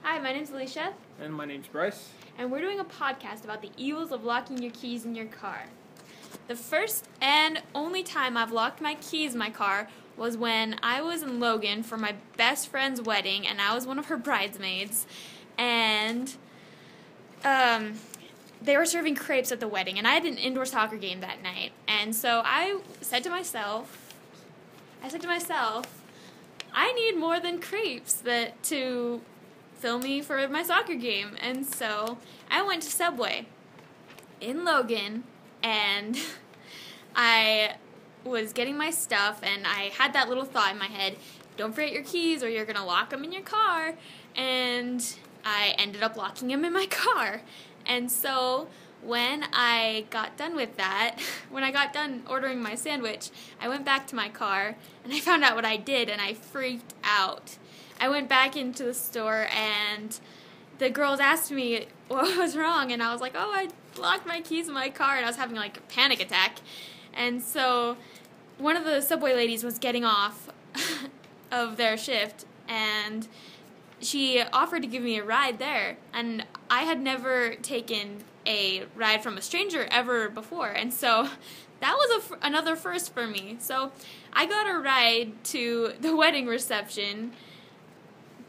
Hi, my name's Alicia. And my name's Bryce. And we're doing a podcast about the evils of locking your keys in your car. The first and only time I've locked my keys in my car was when I was in Logan for my best friend's wedding, and I was one of her bridesmaids. And they were serving crepes at the wedding, and I had an indoor soccer game that night. And so I said to myself, I need more than crepes to fill me for my soccer game. And so I went to Subway in Logan, and I was getting my stuff, and I had that little thought in my head, don't forget your keys or you're going to lock them in your car. And I ended up locking them in my car. And so when I got done with that, when I got done ordering my sandwich, I went back to my car, and I found out what I did, and I freaked out. I went back into the store, and the girls asked me what was wrong, and I was like, I locked my keys in my car, and I was having like a panic attack. And so one of the Subway ladies was getting off of their shift, and she offered to give me a ride there, and I had never taken a ride from a stranger ever before, and so that was another first for me. So I got a ride to the wedding reception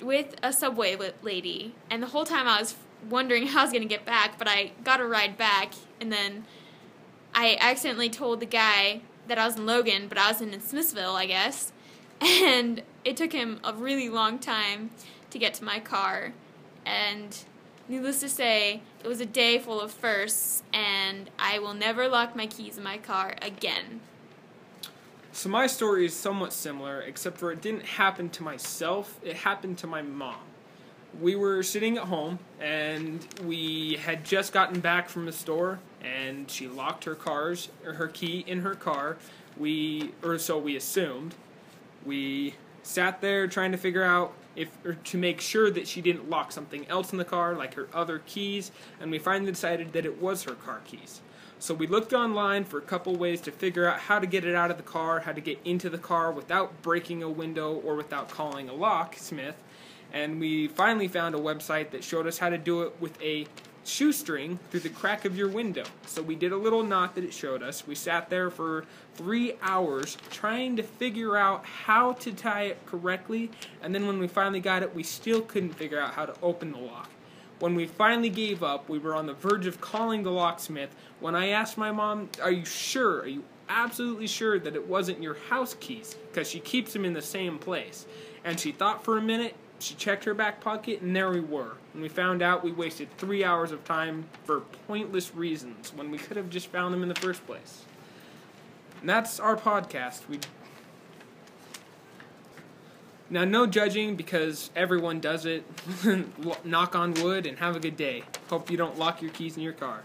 with a Subway lady, and the whole time I was wondering how I was going to get back, but I got a ride back, and then I accidentally told the guy that I was in Logan, but I was in Smithville, I guess, and it took him a really long time to get to my car, and needless to say, it was a day full of firsts, and I will never lock my keys in my car again. So my story is somewhat similar, except for it didn't happen to myself, it happened to my mom. We were sitting at home, and we had just gotten back from the store, and she locked her key in her car. So we assumed. We sat there trying to figure out to make sure that she didn't lock something else in the car, like her other keys, and we finally decided that it was her car keys. So we looked online for a couple ways to figure out how to get it out of the car, how to get into the car without breaking a window or without calling a locksmith, and we finally found a website that showed us how to do it with a shoestring through the crack of your window. So we did a little knot that it showed us. We sat there for 3 hours trying to figure out how to tie it correctly, and then when we finally got it, we still couldn't figure out how to open the lock. When we finally gave up, we were on the verge of calling the locksmith when I asked my mom, are you absolutely sure that it wasn't your house keys? Because she keeps them in the same place. And she thought for a minute. She checked her back pocket, and there we were. And we found out we wasted 3 hours of time for pointless reasons when we could have just found them in the first place. And that's our podcast. Now, no judging, because everyone does it. Knock on wood and have a good day. Hope you don't lock your keys in your car.